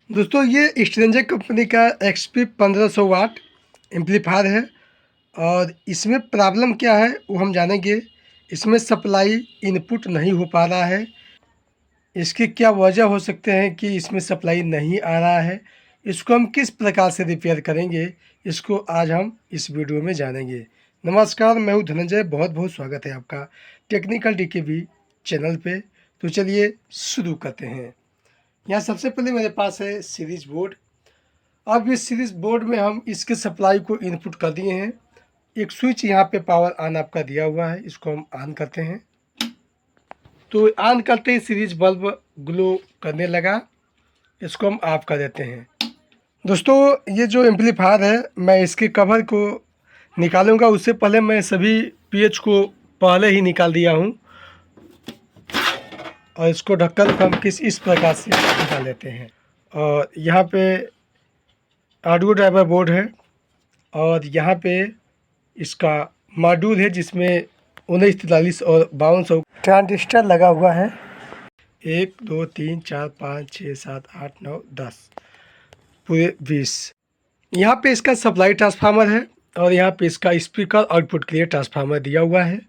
दोस्तों ये stranger company का XP 1500 वाट एम्पलीफायर है और इसमें प्रॉब्लम क्या है वो हम जानेंगे। इसमें सप्लाई इनपुट नहीं हो पा रहा है। इसकी क्या वजह हो सकते हैं कि इसमें सप्लाई नहीं आ रहा है। इसको हम किस प्रकार से रिपेयर करेंगे, इसको आज हम इस वीडियो में जानेंगे। नमस्कार, मैं हूँ धनंजय। बहुत बहुत स्वागत है आपका टेक्निकल DKB चैनल पे। तो चलिए शुरू करते हैं। यहाँ सबसे पहले मेरे पास है सीरीज बोर्ड। अब इस सीरीज बोर्ड में हम इसके सप्लाई को इनपुट कर दिए हैं। एक स्विच यहाँ पे पावर ऑन आपका दिया हुआ है, इसको हम ऑन करते हैं। तो ऑन करते ही सीरीज बल्ब ग्लो करने लगा, इसको हम ऑफ कर देते हैं। दोस्तों ये जो एम्पलीफायर है, मैं इसके कवर को निकालूंगा उससे पहले मैं सभी पेच को पहले ही निकाल दिया हूँ और इसको ढक्कन को हम इस प्रकार से निकाल लेते हैं। और यहाँ पे ऑडियो ड्राइवर बोर्ड है और यहाँ पे इसका मॉड्यूल है जिसमें 1943 और 5200 ट्रांजिस्टर लगा हुआ है। 1 2 3 4 5 6 7 8 9 10 पूरे 20। यहाँ पे इसका सप्लाई ट्रांसफार्मर है और यहाँ पे इसका स्पीकर आउटपुट के लिए ट्रांसफार्मर दिया हुआ है।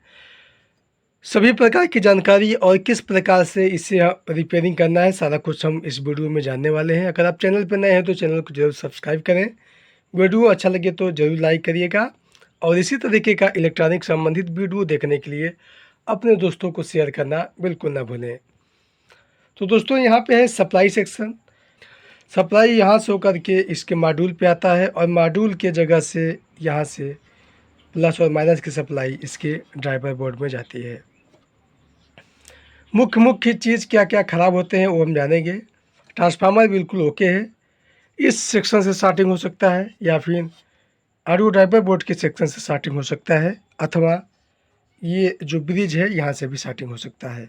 सभी प्रकार की जानकारी और किस प्रकार से इसे रिपेयरिंग करना है, सारा कुछ हम इस वीडियो में जानने वाले हैं। अगर आप चैनल पर नए हैं तो चैनल को जरूर सब्सक्राइब करें। वीडियो अच्छा लगे तो ज़रूर लाइक करिएगा और इसी तरीके का इलेक्ट्रॉनिक संबंधित वीडियो देखने के लिए अपने दोस्तों को शेयर करना बिल्कुल ना भूलें। तो दोस्तों यहाँ पे है सप्लाई सेक्शन। सप्लाई यहाँ से होकर के इसके मॉड्यूल पे आता है और मॉड्यूल के जगह से यहाँ से प्लस और माइनस की सप्लाई इसके ड्राइवर बोर्ड में जाती है। मुख्य चीज़ क्या क्या ख़राब होते हैं वो हम जानेंगे। ट्रांसफार्मर बिल्कुल ओके है, इस सेक्शन से स्टार्टिंग हो सकता है या फिर ऑडियो ड्राइवर बोर्ड के सेक्शन से स्टार्टिंग हो सकता है, अथवा ये जो ब्रिज है यहाँ से भी स्टार्टिंग हो सकता है।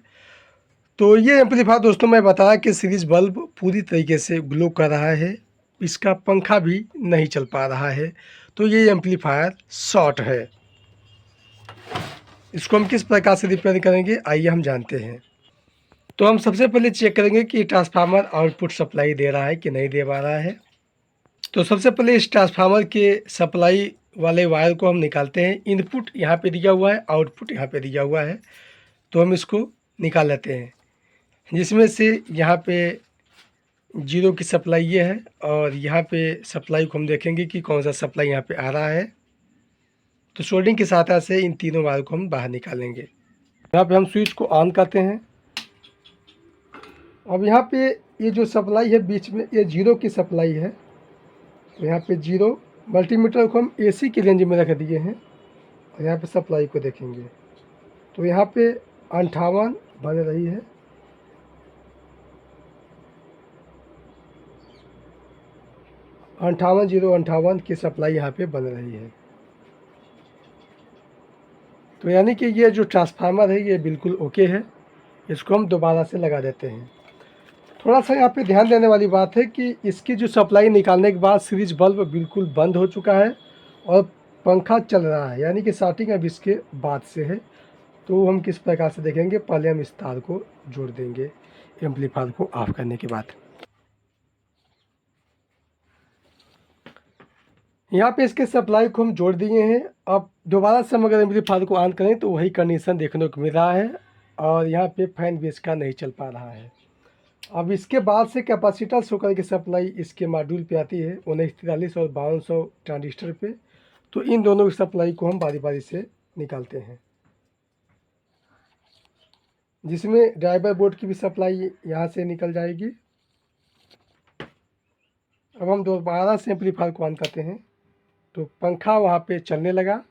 तो ये एम्पलीफायर दोस्तों मैं बताया कि सीरीज बल्ब पूरी तरीके से ग्लो कर रहा है, इसका पंखा भी नहीं चल पा रहा है। तो ये एम्पलीफायर शॉर्ट है। इसको हम किस प्रकार से रिपेयर करेंगे आइए हम जानते हैं। तो हम सबसे पहले चेक करेंगे कि ट्रांसफार्मर आउटपुट सप्लाई दे रहा है कि नहीं दे पा रहा है। तो सबसे पहले इस ट्रांसफार्मर के सप्लाई वाले वायर को हम निकालते हैं। इनपुट यहाँ पे दिया हुआ है, आउटपुट यहाँ पे दिया हुआ है, तो हम इसको निकाल लेते हैं। जिसमें से यहाँ पे 0 की सप्लाई ये है और यहाँ पे सप्लाई को हम देखेंगे कि कौन सा सप्लाई यहाँ पे आ रहा है। तो सोल्डिंग की सहायता से इन तीनों वायर को हम बाहर निकालेंगे। यहाँ पे हम स्विच को ऑन करते हैं। अब यहाँ पे ये जो सप्लाई है बीच में ये 0 की सप्लाई है, तो यहाँ पे 0 मल्टीमीटर को हम AC की रेंज में रख दिए हैं और यहाँ पे सप्लाई को देखेंगे तो यहाँ पे 58 बन रही है। 58,058 की सप्लाई यहाँ पे बन रही है। तो यानी कि ये जो ट्रांसफार्मर है ये बिल्कुल ओके है। इसको हम दोबारा से लगा देते हैं। थोड़ा सा यहाँ पे ध्यान देने वाली बात है कि इसकी जो सप्लाई निकालने के बाद सीरीज बल्ब बिल्कुल बंद हो चुका है और पंखा चल रहा है, यानी कि स्टार्टिंग अब इसके बाद से है। तो हम किस प्रकार से देखेंगे, पहले हम इस तार को जोड़ देंगे एम्पलीफायर को ऑफ करने के बाद। यहाँ पे इसके सप्लाई को हम जोड़ दिए हैं। अब दोबारा से हम अगर एम्पलीफायर को ऑन करें तो वही कंडीशन देखने को मिल रहा है और यहाँ पे फैन भी इसका नहीं चल पा रहा है। अब इसके बाद से कैपेसिटर होकर की सप्लाई इसके मॉड्यूल पे आती है 1943 और 5200 ट्रांजिस्टर पे। तो इन दोनों की सप्लाई को हम बारी बारी से निकालते हैं, जिसमें ड्राइवर बोर्ड की भी सप्लाई यहाँ से निकल जाएगी। अब हम दोबारा से एम्पलीफायर को ऑन करते हैं तो पंखा वहाँ पे चलने लगा,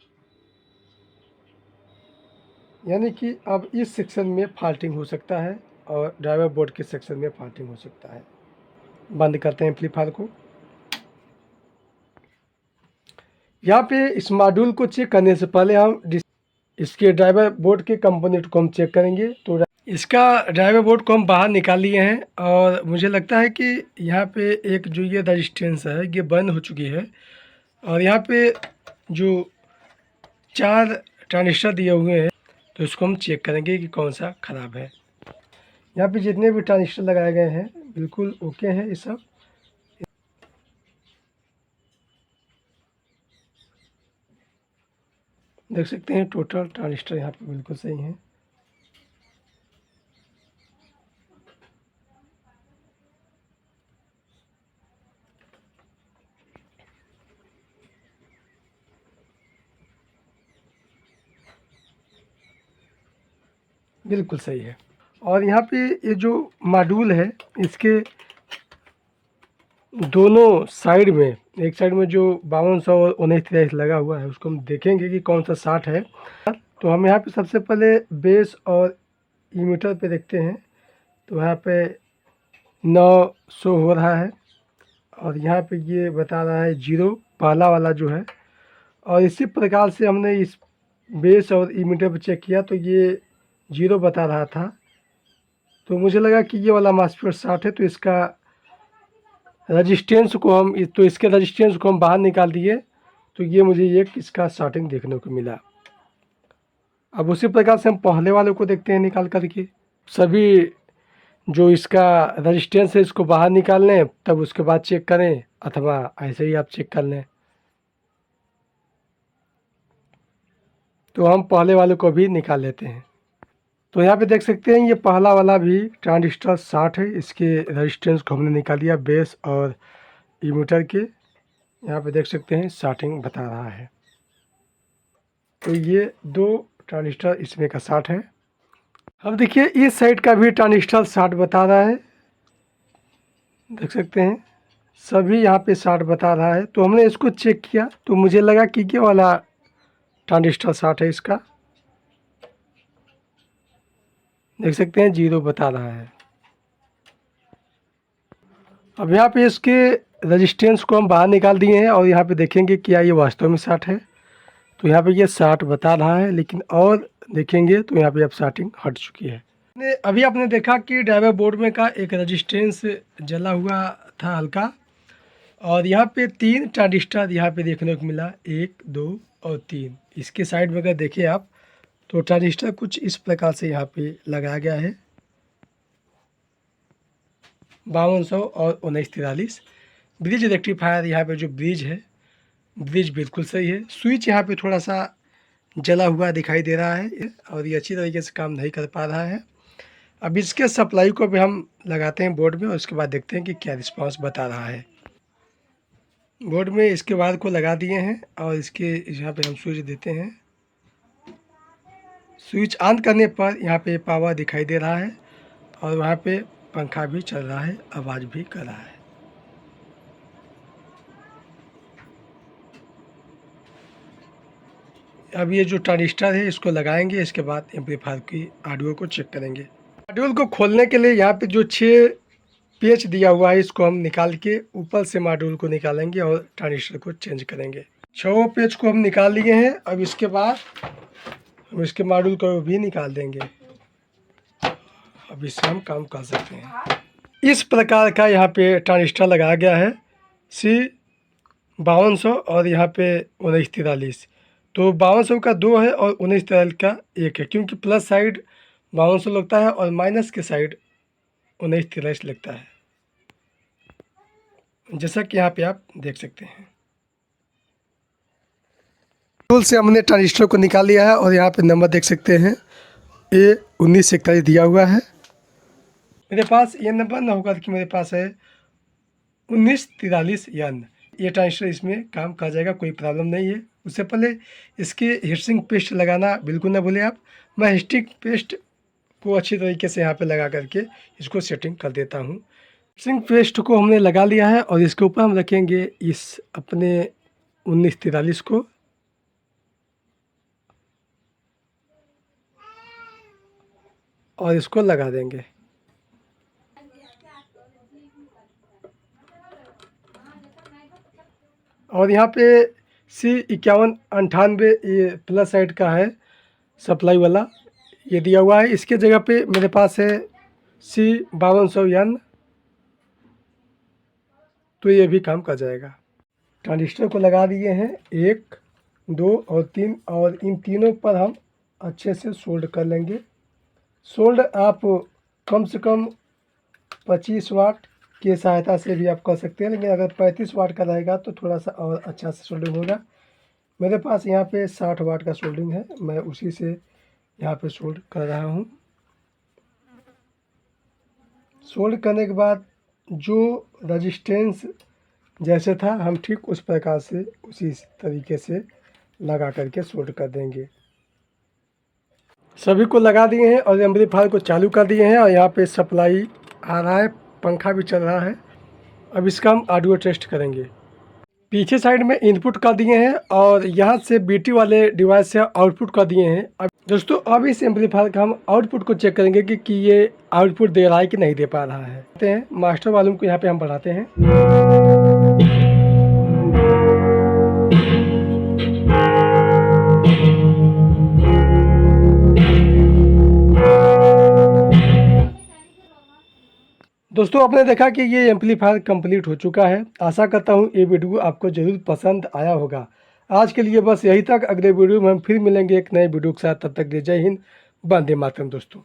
यानी कि अब इस सेक्शन में फॉल्टिंग हो सकता है और ड्राइवर बोर्ड के सेक्शन में फॉल्टिंग हो सकता है। बंद करते हैं एम्पलीफायर को। यहाँ पे इस मॉड्यूल को चेक करने से पहले हम इसके ड्राइवर बोर्ड के कंपोनेंट को हम चेक करेंगे। तो इसका ड्राइवर बोर्ड को हम बाहर निकाल लिए हैं और मुझे लगता है कि यहाँ पे एक जो ये रजिस्टेंस है ये बंद हो चुकी है और यहाँ पे जो 4 ट्रांजिस्टर दिए हुए हैं तो इसको हम चेक करेंगे कि कौन सा ख़राब है। यहाँ पे जितने भी ट्रांजिस्टर लगाए गए हैं बिल्कुल ओके हैं ये सब, देख सकते हैं टोटल ट्रांजिस्टर यहाँ पे बिल्कुल सही है। बिल्कुल सही है। और यहाँ पे ये जो मॉड्यूल है इसके दोनों साइड में, एक साइड में जो 5200 और 1983 लगा हुआ है उसको हम देखेंगे कि कौन सा 60 है। तो हम यहाँ पे सबसे पहले बेस और इमीटर पे देखते हैं। तो यहाँ पे 9 शो हो रहा है और यहाँ पे ये बता रहा है 0 पहला वाला जो है। और इसी प्रकार से हमने इस बेस और इमीटर पे चेक किया तो ये 0 बता रहा था। तो मुझे लगा कि ये वाला MOSFET 60 है, तो इसका रजिस्टेंस को हम इसके रजिस्टेंस को हम बाहर निकाल दिए तो ये मुझे एक इसका शॉर्टिंग देखने को मिला। अब उसी प्रकार से हम पहले वाले को देखते हैं निकाल करके। सभी जो इसका रजिस्टेंस है इसको बाहर निकाल लें, तब उसके बाद चेक करें, अथवा ऐसे ही आप चेक कर लें। तो हम पहले वाले को भी निकाल लेते हैं। तो यहाँ पे देख सकते हैं ये पहला वाला भी ट्रांजिस्टर 60 है। इसके रजिस्टेंस को हमने निकाल लिया बेस और इमीटर के। यहाँ पे देख सकते हैं शॉर्टिंग बता रहा है। तो ये 2 ट्रांजिस्टर इसमें का 60 है। अब देखिए इस साइड का भी ट्रांजिस्टर 60 बता रहा है, देख सकते हैं सभी यहाँ पे 60 बता रहा है। तो हमने इसको चेक किया तो मुझे लगा कि ये वाला ट्रांजिस्टर 60 है। इसका देख सकते हैं 0 बता रहा है। अब यहाँ पे इसके रजिस्टेंस को हम बाहर निकाल दिए हैं और यहाँ पे देखेंगे क्या ये वास्तव में 60 है। तो यहाँ पे ये 60 बता रहा है, लेकिन और देखेंगे तो यहाँ पे अब शॉर्टिंग हट चुकी है। अभी आपने देखा कि ड्राइवर बोर्ड में का एक रजिस्टेंस जला हुआ था हल्का, और यहाँ पे 3 ट्रांजिस्टर यहाँ पे देखने को मिला, 1 2 और 3। इसके साइड में अगर देखें आप तो ट्रांजिस्टर कुछ इस प्रकार से यहाँ पे लगाया गया है, 5200 और 1943। ब्रिज रेक्टिफायर यहाँ पे जो ब्रिज है, ब्रिज बिल्कुल सही है। स्विच यहाँ पे थोड़ा सा जला हुआ दिखाई दे रहा है और ये अच्छी तरीके से काम नहीं कर पा रहा है। अब इसके सप्लाई को भी हम लगाते हैं बोर्ड में और उसके बाद देखते हैं कि क्या रिस्पांस बता रहा है। बोर्ड में इसके वायर को लगा दिए हैं और इसके यहाँ पे हम स्विच देते हैं। स्विच ऑन करने पर यहाँ पे पावर दिखाई दे रहा है और वहाँ पे पंखा भी चल रहा है, आवाज़ भी कर रहा है। अब ये जो ट्रांजिस्टर है इसको लगाएंगे, इसके बाद एम्पलीफायर की ऑडियो को चेक करेंगे। मॉड्यूल को खोलने के लिए यहाँ पे जो 6 पेच दिया हुआ है इसको हम निकाल के ऊपर से मॉड्यूल को निकालेंगे और ट्रांजिस्टर को चेंज करेंगे। 6 पेच को हम निकाल लिए हैं। अब इसके बाद हम इसके मॉड्यूल को भी निकाल देंगे। अब इससे हम काम कर सकते हैं। इस प्रकार का यहाँ पे ट्रांजिस्टर लगाया गया है C5200 और यहाँ पे 1943। तो 5200 का 2 है और 1943 का 1 है, क्योंकि प्लस साइड 5200 लगता है और माइनस के साइड 1943 लगता है, जैसा कि यहाँ पे आप देख सकते हैं। टूल से हमने ट्रांजिस्टर को निकाल लिया है और यहाँ पे नंबर देख सकते हैं A1941 दिया हुआ है। मेरे पास ये नंबर ना होगा कि मेरे पास है 1943N। ये ट्रांजिस्टर इसमें काम कर जाएगा, कोई प्रॉब्लम नहीं है। उससे पहले इसके हीटसिंक पेस्ट लगाना बिल्कुल ना भूलें आप। मैं हीटसिंक पेस्ट को अच्छी तरीके से यहाँ पे लगा करके इसको सेटिंग कर देता हूँ। हीटसिंक पेस्ट को हमने लगा लिया है और इसके ऊपर हम रखेंगे इस अपने 1943 को और इसको लगा देंगे। और यहाँ पे C5198 ये प्लस साइड का है सप्लाई वाला, ये दिया हुआ है। इसके जगह पे मेरे पास है C5200N, तो ये भी काम कर जाएगा। ट्रांजिस्टर को लगा दिए हैं 1 2 और 3 और इन तीनों पर हम अच्छे से सोल्ड कर लेंगे। सोल्ड आप कम से कम 25 वाट की सहायता से भी आप कर सकते हैं, लेकिन अगर 35 वाट का रहेगा तो थोड़ा सा और अच्छा से सोल्डिंग होगा। मेरे पास यहाँ पे 60 वाट का सोल्डरिंग है, मैं उसी से यहाँ पे सोल्ड कर रहा हूँ। सोल्ड करने के बाद जो रजिस्टेंस जैसे था हम ठीक उस प्रकार से उसी तरीके से लगा करके सोल्ड कर देंगे। सभी को लगा दिए हैं और एम्पलीफायर को चालू कर दिए हैं और यहाँ पे सप्लाई आ रहा है, पंखा भी चल रहा है। अब इसका हम ऑडियो टेस्ट करेंगे। पीछे साइड में इनपुट कर दिए हैं और यहाँ से बीटी वाले डिवाइस से आउटपुट कर दिए हैं। अब दोस्तों अब इस एम्पलीफायर का हम आउटपुट को चेक करेंगे कि ये आउटपुट दे रहा है कि नहीं दे पा रहा है। मास्टर वॉल्यूम को यहाँ पे हम बढ़ाते हैं। दोस्तों आपने देखा कि ये एम्पलीफायर कंप्लीट हो चुका है। आशा करता हूँ ये वीडियो आपको ज़रूर पसंद आया होगा। आज के लिए बस यही तक। अगले वीडियो में हम फिर मिलेंगे एक नए वीडियो के साथ। तब तक जय हिंद, वंदे मातरम दोस्तों।